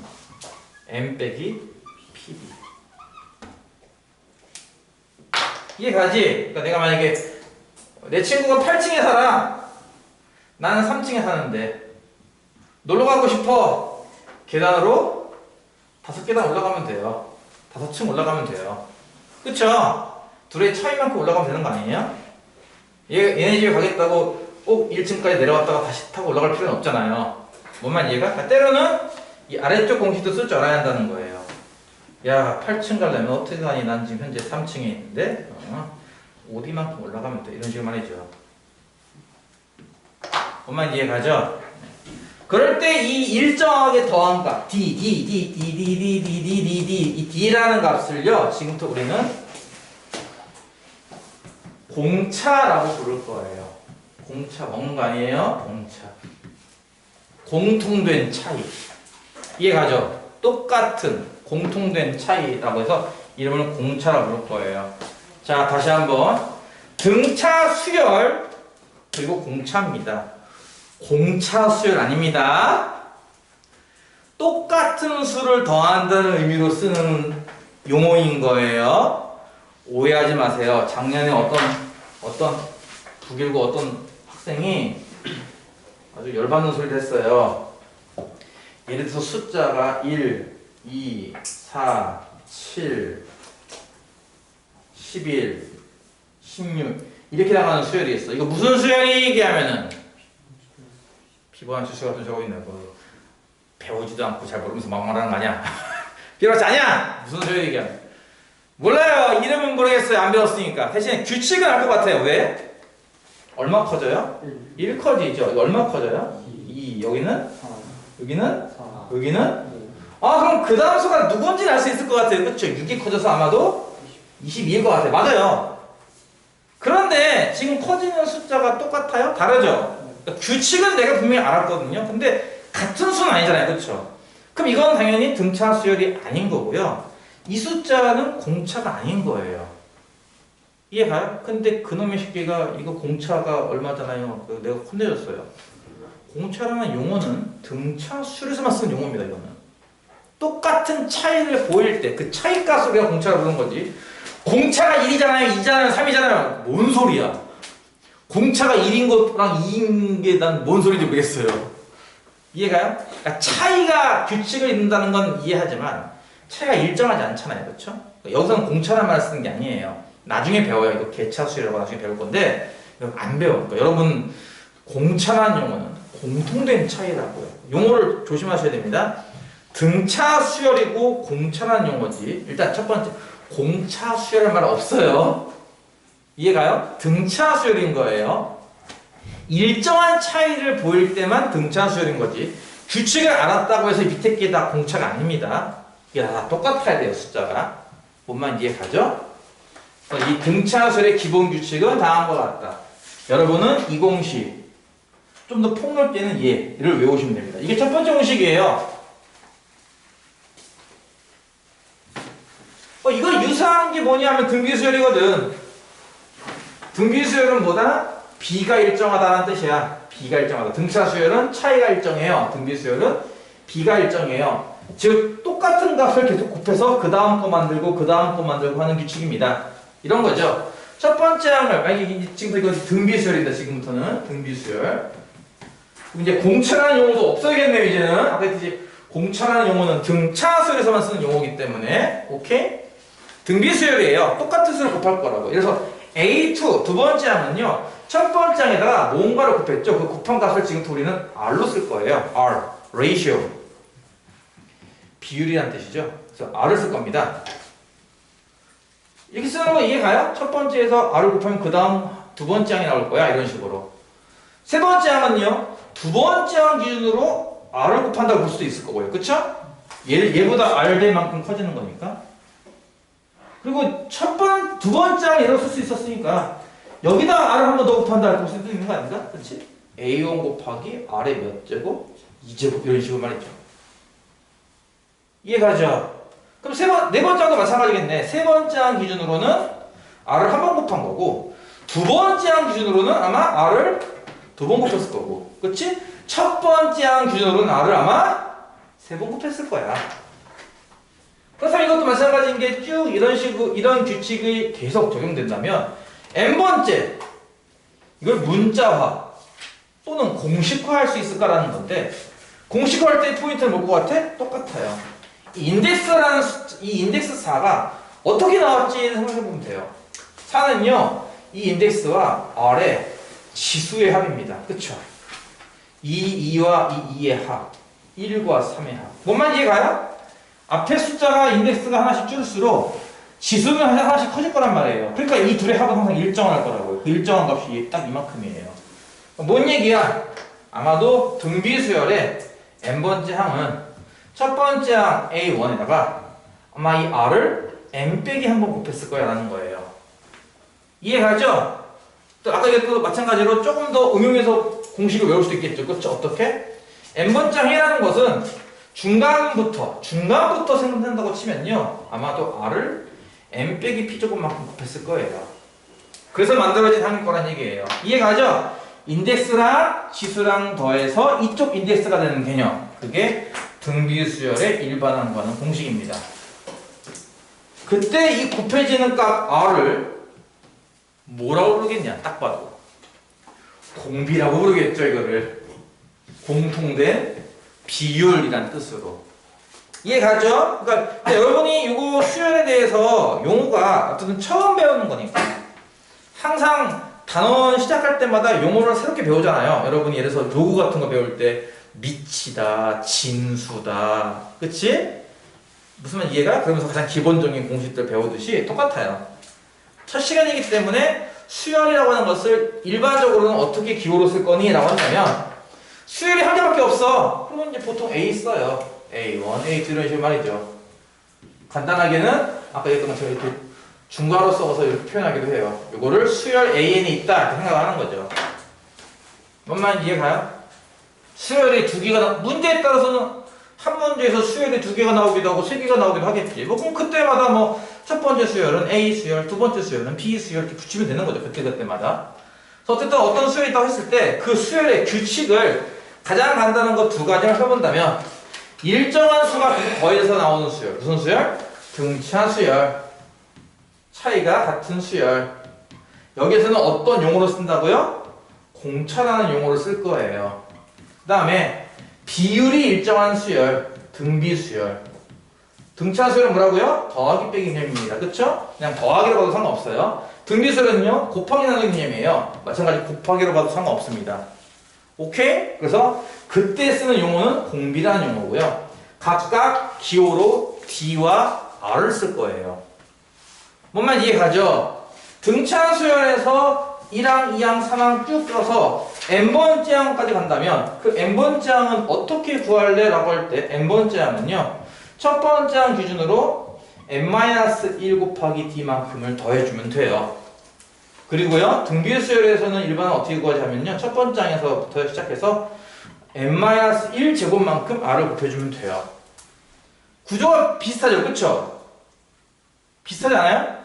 Speaker 1: M 빼기 PB. 이해가지? 그러니까 내가 만약에 내 친구가 8층에 살아. 나는 3층에 사는데 놀러 가고 싶어. 계단으로 5계단 올라가면 돼요. 5층 올라가면 돼요. 그쵸? 둘의 차이만큼 올라가면 되는 거 아니에요? 얘네 집에 가겠다고 꼭 1층까지 내려갔다가 다시 타고 올라갈 필요는 없잖아요. 뭔 말 이해가? 그러니까 때로는 이 아래쪽 공식도 쓸 줄 알아야 한다는 거예요. 야, 8층 가려면 어떻게 가니? 난 지금 현재 3층에 있는데 어디만큼 올라가면 돼. 이런 식으로 말이죠. 뭔 말 이해가죠? 그럴 때 이 일정하게 더한 값 D, 이 D라는 값을요 지금부터 우리는 공차라고 부를 거예요. 공차 먹는 거 아니에요? 공차. 공통된 차이. 이해가죠? 똑같은 공통된 차이라고 해서 이름을 공차라고 부를 거예요. 자, 다시 한번 등차 수열 그리고 공차입니다. 공차 수열 아닙니다. 똑같은 수를 더한다는 의미로 쓰는 용어인 거예요. 오해하지 마세요. 작년에 어떤 북일고 어떤 학생이 아주 열받는 소리를 했어요. 예를 들어서 숫자가 1, 2, 4, 7, 11, 16 이렇게 나가는 수열이 있어. 이거 무슨 수열이기 하면은 피부한 수식 같은 적어 있네. 배우지도 않고 잘 모르면서 막 말하는 거 아니야? 필요하지 않냐? 무슨 수열이기 하면 몰라요. 이름은 모르겠어요. 안 배웠으니까. 대신에 규칙은 알 것 같아요. 왜? 얼마 커져요? 1 커지죠. 이거 얼마 커져요? 2. 여기는? 여기는? 여기는? 아, 그럼 그 다음 수가 누군지는 알 수 있을 것 같아요. 그쵸? 6이 커져서 아마도 22일 것 같아요. 맞아요. 그런데 지금 커지는 숫자가 똑같아요? 다르죠? 그러니까 규칙은 내가 분명히 알았거든요. 근데 같은 수는 아니잖아요. 그쵸? 그럼 이건 당연히 등차 수열이 아닌 거고요. 이 숫자는 공차가 아닌 거예요. 이해가요? 근데 그놈의 새끼가 이거 공차가 얼마잖아요. 내가 혼내줬어요. 공차라는 용어는 등차 수열에서만 쓰는 용어입니다. 이거는 똑같은 차이를 보일 때 그 차이값을 우리가 공차라고 부르는 거지. 공차가 1이잖아요. 2잖아요. 3이잖아요. 뭔 소리야. 공차가 1인 거랑 2인 게 난 뭔 소리인지 모르겠어요. 이해가요? 그러니까 차이가 규칙을 이룬다는 건 이해하지만 차이가 일정하지 않잖아요. 그렇죠? 여기서는 공차란 말을 쓰는 게 아니에요. 나중에 배워요. 이거 개차수열이라고 나중에 배울 건데 안 배워요. 그러니까 여러분 공차라는 용어는 공통된 차이라고요. 용어를 조심하셔야 됩니다. 등차 수열이고 공차라는 용어지. 일단 첫 번째 공차 수열이라는 말 없어요. 이해가요? 등차 수열인 거예요. 일정한 차이를 보일 때만 등차 수열인 거지. 규칙을 알았다고 해서 밑에 게 다 공차가 아닙니다. 이게 다 똑같아야 돼요. 숫자가. 뭔 말인지 이해가죠? 이 등차 수열의 기본 규칙은 다음과 같다. 여러분은 이 공식 좀 더 폭넓게는 얘를 외우시면 됩니다. 이게 첫 번째 공식이에요. 이거 유사한 게 뭐냐면 등비수열이거든. 등비수열은 뭐다? B가 일정하다는 뜻이야. B가 일정하다. 등차수열은 차이가 일정해요. 등비수열은 B가 일정해요. 즉 똑같은 값을 계속 곱해서 그 다음 거 만들고 그 다음 거 만들고 하는 규칙입니다. 이런 거죠. 첫 번째 항을 만약에 지금부터 이거 등비수열이다. 지금부터는 등비수열. 이제 공차라는 용어도 없어야겠네요. 이제는 아까 했듯이 공차라는 용어는 등차수열에서만 쓰는 용어이기 때문에 오케이? 등비수열이에요. 똑같은 수를 곱할 거라고. 그래서 A2 두 번째 항은요. 첫 번째 항에다가 뭔가를 곱했죠. 그 곱한 값을 지금부터 우리는 R로 쓸 거예요. R, ratio. 비율이라는 뜻이죠. 그래서 R을 쓸 겁니다. 이렇게 쓰는 거 이해가요? 첫 번째에서 R을 곱하면 그 다음 두 번째 항이 나올 거야. 이런 식으로. 세 번째 항은요. 두 번째 항 기준으로 R을 곱한다고 볼 수도 있을 거고요. 그쵸? 얘보다 R 될 만큼 커지는 거니까. 그리고 두 번째 항 얘로 쓸 수 있었으니까 여기다 R을 한 번 더 곱한다 볼 수도 있는 거 아닌가? 그렇지? A1 곱하기 R의 몇 제곱? 2제곱 이런 식으로 말이죠. 이해가죠? 그럼 네 번째 항도 마찬가지겠네. 세 번째 항 기준으로는 R을 한 번 곱한 거고 두 번째 항 기준으로는 아마 R을 두 번 곱했을 거고 그렇지? 첫 번째 항 기준으로는 R을 아마 세 번 곱했을 거야. 그래서 이것도 마찬가지인 게 쭉 이런 식으로 이런 규칙이 계속 적용된다면 n번째 이걸 문자화 또는 공식화할 수 있을까라는 건데 공식화할 때 포인트는 뭘 것 같아? 똑같아요. 이 인덱스 4가 어떻게 나왔지 생각해보면 돼요. 4는요 이 인덱스와 R의 지수의 합입니다. 그쵸? 2와 2의 합 1과 3의 합 뭔 말인지 이해가요? 앞에 숫자가 인덱스가 하나씩 줄수록 지수는 하나씩 커질 거란 말이에요. 그러니까 이 둘의 합은 항상 일정할 거라고요. 그 일정한 값이 딱 이만큼이에요. 뭔 얘기야? 아마도 등비수열의 n번째 항은 첫 번째 항 A1에다가 아마 이 R을 n 빼기 한 번 곱했을 거야 라는 거예요. 이해가죠? 또 아까 또 마찬가지로 조금 더 응용해서 공식을 외울 수도 있겠죠. 그렇죠? 어떻게? n번째 항이라는 것은 중간부터 생성된다고 치면요 아마도 R을 n 빼기 p 조금만큼 곱했을 거예요. 그래서 만들어진 항일 거란 얘기예요. 이해가죠? 인덱스랑 지수랑 더해서 이쪽 인덱스가 되는 개념 그게 등비수열의 일반항과는 공식입니다. 그때 이 곱해지는 값 R을 뭐라고 부르겠냐 딱 봐도 공비라고 부르겠죠. 이거를 공통된 비율이란 뜻으로 이해가죠? 그러니까 여러분이 이거 수열에 대해서 용어가 어쨌든 처음 배우는 거니까 항상 단원 시작할 때마다 용어를 새롭게 배우잖아요. 여러분이 예를 들어서 로그 같은 거 배울 때 미치다, 진수다, 그치? 무슨 말 이해가? 그러면서 가장 기본적인 공식들 배우듯이 똑같아요. 첫 시간이기 때문에 수열이라고 하는 것을 일반적으로는 어떻게 기호로 쓸 거니? 라고 한다면 수열이 한 개밖에 없어. 그러면 이제 보통 A 써요. A1, A2 이런 식으로 말이죠. 간단하게는 아까 얘기했던 것처럼 이렇게 중괄호 써서 이렇게 표현하기도 해요. 이거를 수열 AN이 있다 이렇게 생각하는 거죠. 뭔 말인지 이해가요? 수열이 두 개가 문제에 따라서는 한 문제에서 수열이 두 개가 나오기도 하고 세 개가 나오기도 하겠지. 뭐 그럼 그때마다 뭐 첫 번째 수열은 A 수열, 두 번째 수열은 B 수열 이렇게 붙이면 되는 거죠. 그때마다. 그래서 어쨌든 어떤 수열이 있다고 했을 때 그 수열의 규칙을 가장 간단한 거 두 가지를 해본다면 일정한 수가 더해서 나오는 수열. 무슨 수열? 등차 수열. 차이가 같은 수열. 여기에서는 어떤 용어로 쓴다고요? 공차라는 용어를 쓸 거예요. 그 다음에 비율이 일정한 수열. 등비수열. 등차 수열은 뭐라고요? 더하기 빼기 개념입니다. 그쵸? 그냥 더하기로 봐도 상관없어요. 등비 수열은요, 곱하기 나누기 개념이에요. 마찬가지 곱하기로 봐도 상관없습니다. 오케이? 그래서 그때 쓰는 용어는 공비라는 용어고요. 각각 기호로 D와 R을 쓸 거예요. 뭔 말인지 이해가죠? 등차 수열에서 1항, 2항, 3항 쭉 껴서 n번째 항까지 간다면 그 n번째 항은 어떻게 구할래? 라고 할 때 n번째 항은요, 첫 번째 항 기준으로 n-1 곱하기 d만큼을 더해주면 돼요. 그리고요, 등비 수열에서는 일반은 어떻게 구하자면요, 첫 번째 항에서부터 시작해서 n-1 제곱만큼 r을 곱해주면 돼요. 구조가 비슷하죠, 그쵸? 비슷하지 않아요?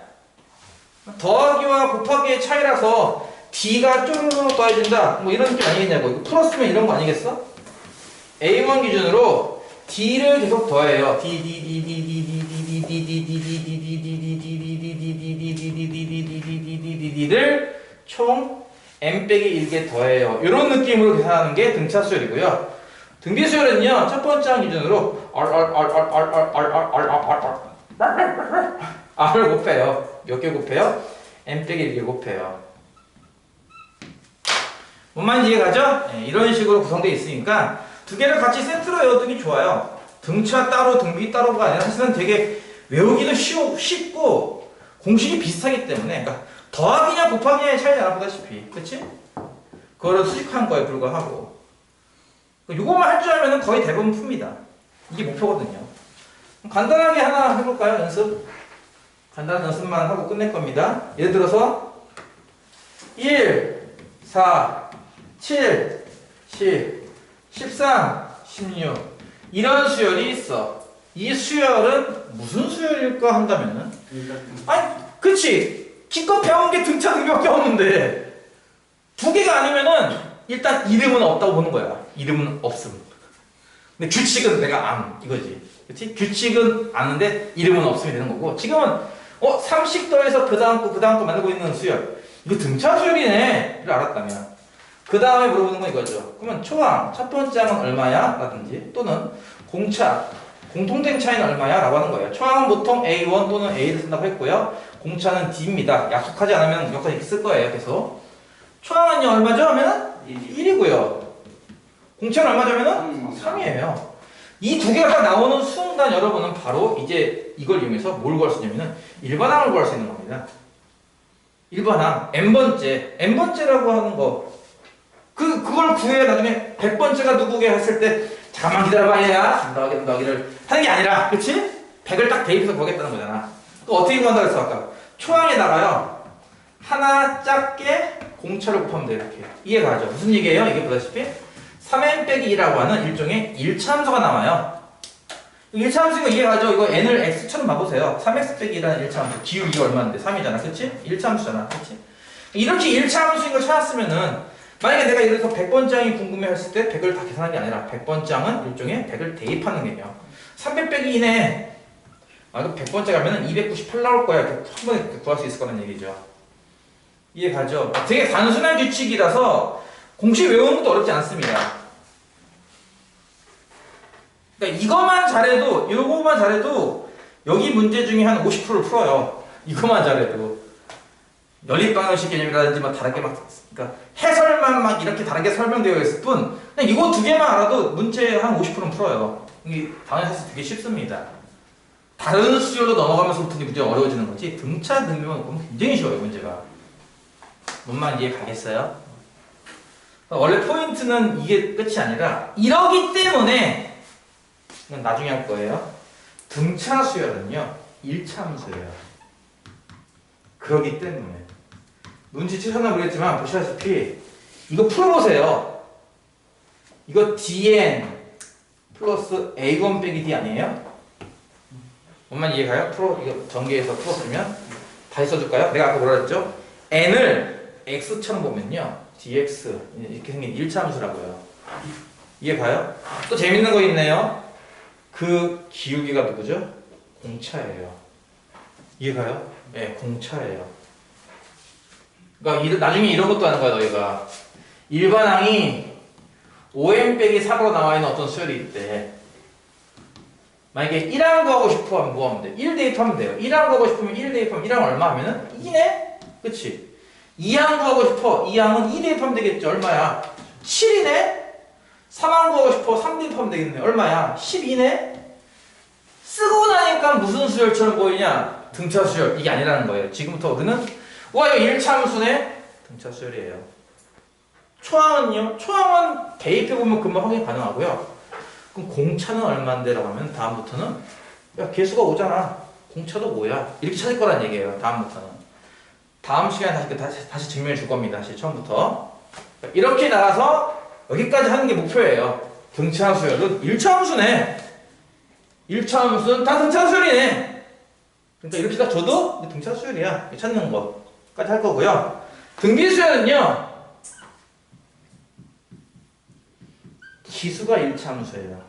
Speaker 1: 더하기와 곱하기의 차이라서 D가 쪼르륵 더해진다, 뭐 이런 느낌 아니겠냐고. 이거 풀었으면 이런 거 아니겠어? A1 기준으로 D를 계속 더해요. D를 총 n-1개 더해요. 이런 느낌으로 계산하는 게 등차 수열이고요. 등비 수열은요, 첫 번째 항 기준으로 R을 곱해요. 몇 개 곱해요? n-1개 곱해요. 뭔 말인지 이해가죠? 네, 이런 식으로 구성되어 있으니까 두 개를 같이 세트로 외워두기 좋아요. 등차 따로 등비 따로가 아니라 사실은 되게 외우기도 쉽고 공식이 비슷하기 때문에, 그러니까 더하기냐 곱하기냐의 차이는 알아보다시피, 그치? 그거를 수식한 거에 불과하고, 이것만 할 줄 알면 거의 대부분 풉니다. 이게 목표거든요. 간단하게 하나 해볼까요? 연습? 간단한 연습만 하고 끝낼 겁니다. 예를 들어서 1, 4, 7, 10, 13, 16 이런 수열이 있어. 이 수열은 무슨 수열일까 한다면은, 아니 그치, 기껏 배운 게 등차 등비밖에 없는데 두 개가 아니면은 일단 이름은 없다고 보는 거야. 이름은 없음. 근데 규칙은 내가 이거지. 그치? 규칙은 아는데 이름은 없음이 되는 거고, 지금은 3씩 더해서 그 다음 거 만들고 있는 수열, 이거 등차 수열이네 를 알았다면 그 다음에 물어보는 건 이거죠. 그러면 초항 첫 번째 항은 얼마야? 라든지, 또는 공차 공통된 차이는 얼마야? 라고 하는 거예요. 초항은 보통 A1 또는 A를 쓴다고 했고요. 공차는 D입니다. 약속하지 않으면 무조건 이렇게 쓸 거예요. 계속. 초항은요 얼마죠? 하면 1이고요. 공차는 얼마죠? 하면 3이에요. 이 두 개가 딱 나오는 순간 여러분은 바로 이제 이걸 이용해서 뭘 구할 수 있냐면은 일반항을 구할 수 있는 겁니다. 일반항 n번째라고 하는 거, 그걸 구해 나중에 100번째가 누구게 했을 때 잠깐만 기다려봐 얘야 더하기를 하는 게 아니라, 그치? 100을 딱 대입해서 구하겠다는 거잖아. 또 어떻게 구한다고 했어 아까? 초항에다가요 하나 작게 공차를 곱하면 돼. 이렇게 이해가죠? 무슨 얘기예요? 이게 보다시피 3n-2라고 하는 일종의 1차함수가 나와요. 1차함수가 이해가죠? 이거 n을 x처럼 봐보세요. 3x-2라는 1차함수, 기울기가 얼마인데 3이잖아, 그치? 1차함수잖아, 그치? 이렇게 1차함수인 걸 찾았으면은, 만약에 내가 예를 들어서 100번째 항이 궁금해 했을 때 100을 다 계산하는 게 아니라 100번째 항은 일종의 100을 대입하는 개념. 300-2네. 이거 100번째 가면은 298 나올 거야. 한 번에 구할 수 있을 거라는 얘기죠. 이해가죠? 되게 단순한 규칙이라서 공식 외우는 것도 어렵지 않습니다. 그러니까 이것만 잘해도 여기 문제 중에 한 50%를 풀어요. 이것만 잘해도. 연립방정식 개념이라든지 막 다르게 그러니까 해설만 막 이렇게 다르게 설명되어 있을 뿐, 그냥 이거 두 개만 알아도 문제 한 50%는 풀어요. 이게 당연히 사실 되게 쉽습니다. 다른 수열로 넘어가면서 푸는 문제가 어려워지는 거지, 등차 등비만 보면 굉장히 쉬워요, 문제가. 뭔 말인지 이해 가겠어요? 원래 포인트는 이게 끝이 아니라, 이러기 때문에 이건 나중에 할 거예요. 등차 수열은요 1차함수예요. 그러기 때문에 눈치채셨나 모르겠지만 보시다시피 이거 풀어보세요. 이거 dn 플러스 a1 빼기 d 아니에요? 뭔만 이해가요? 이거 전개해서 풀었으면 다시 써줄까요? 내가 아까 뭐라 했죠? n을 x처럼 보면요 dx 이렇게 생긴 1차함수라고요. 이해가요? 또 재밌는 거 있네요. 그 기울기가 누구죠? 공차예요. 이해가요? 네, 공차예요. 그러니까 나중에 이런 것도 하는 거야, 너희가. 일반항이 5n 빼기 4로 나와 있는 어떤 수열이 있대. 만약에 1항 구하고 싶어 하면 뭐 하면 돼? 1 대입하면 돼요. 1항 구하고 싶으면 1 대입하면 1항 얼마 하면은 2네? 그치? 2항 구하고 싶어. 2항은 2 대입하면 되겠죠. 얼마야? 7이네? 3항 구하고 싶어. 3 대입하면 되겠네. 얼마야? 12네? 쓰고 나니까 무슨 수열처럼 보이냐? 등차 수열. 이게 아니라는 거예요. 지금부터 우리는 와 이거 1차 함수네? 등차 수열이에요. 초항은요? 초항은 대입해보면 금방 확인 가능하고요. 그럼 공차는 얼마인데? 라고 하면 다음부터는 야 개수가 오잖아. 공차도 뭐야? 이렇게 찾을 거란 얘기예요. 다음부터는. 다음 시간에 다시 증명해 줄 겁니다. 다시 처음부터. 이렇게 나가서 여기까지 하는 게 목표예요. 등차 수열은 1차 함수네. 1차 함수는 다 등차 수열이네. 그러니까 이렇게 딱 줘도 등차 수열이야. 찾는 거까지 할 거고요. 등비 수열은요. 기수가 1차 함수예요.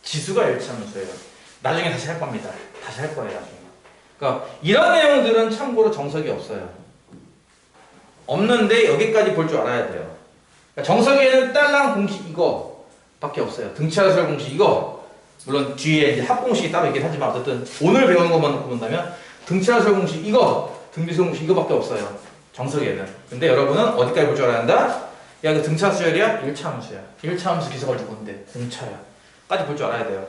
Speaker 1: 지수가 1차 함수예요. 나중에 다시 할 겁니다. 다시 할 거예요. 나중에. 그러니까 이런 내용들은 참고로 정석이 없어요. 없는데 여기까지 볼 줄 알아야 돼요. 그러니까 정석에는 딸랑 공식 이거밖에 없어요. 등차수열 공식 이거. 물론 뒤에 이제 합공식이 따로 있긴 하지만 어쨌든 오늘 배우는 것만 놓고 본다면 등차수열 공식 이거, 등비수열 공식 이거밖에 없어요. 정석에는. 근데 여러분은 어디까지 볼 줄 알아야 한다? 야, 그 등차 수열이야? 1차 함수야. 1차 함수 기수가 누군데? 공차야. 까지 볼 줄 알아야 돼요.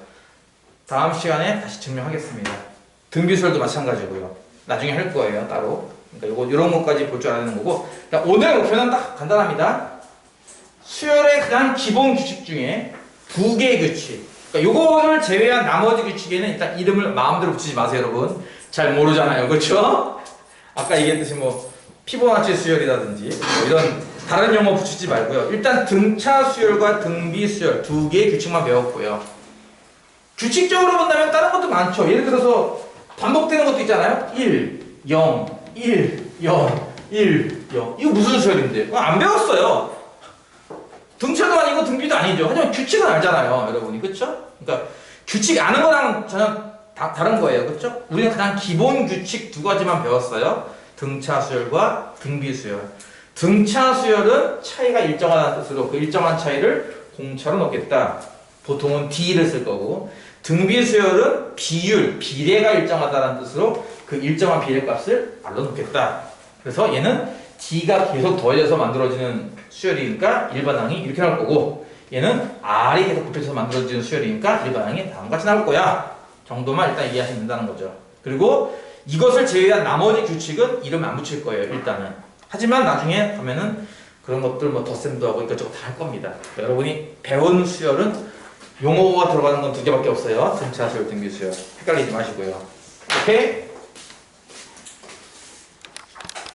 Speaker 1: 다음 시간에 다시 증명하겠습니다. 등비수열도 마찬가지고요. 나중에 할 거예요, 따로. 그러니까 이런 것까지 볼 줄 알아야 되는 거고. 그러니까 오늘 목표는 딱 간단합니다. 수열의 가장 기본 규칙 중에 2개의 규칙. 그러니까 요거를 제외한 나머지 규칙에는 일단 이름을 마음대로 붙이지 마세요, 여러분. 잘 모르잖아요, 그렇죠? 아까 얘기했듯이 뭐 피보나치 수열이라든지 뭐 이런 다른 용어 붙이지 말고요. 일단 등차 수열과 등비 수열 2개의 규칙만 배웠고요. 규칙적으로 본다면 다른 것도 많죠. 예를 들어서 반복되는 것도 있잖아요. 1, 0, 1, 0, 1, 0. 이거 무슨 수열인데? 안 배웠어요. 등차도 아니고 등비도 아니죠. 하지만 규칙은 알잖아요, 여러분이. 그쵸? 그러니까 규칙 아는 거랑 전혀 다른 거예요. 그쵸? 우리는 가장 기본 규칙 2가지만 배웠어요. 등차 수열과 등비 수열. 등차 수열은 차이가 일정하다는 뜻으로 그 일정한 차이를 공차로 넣겠다. 보통은 D를 쓸 거고, 등비 수열은 비율, 비례가 일정하다는 뜻으로 그 일정한 비례 값을 R로 넣겠다. 그래서 얘는 D가 계속 더해져서 만들어지는 수열이니까 일반항이 이렇게 나올 거고, 얘는 R이 계속 곱해져서 만들어지는 수열이니까 일반항이 다음같이 나올 거야. 정도만 일단 이해하시면 된다는 거죠. 그리고 이것을 제외한 나머지 규칙은 이름 안 붙일 거예요, 일단은. 하지만 나중에 가면은 그런 것들 뭐 덧셈도 하고 이것저것 다 할 겁니다. 여러분이 배운 수열은 용어가 들어가는 건 2개밖에 없어요. 등차 수열, 등비 수열. 헷갈리지 마시고요. 오케이?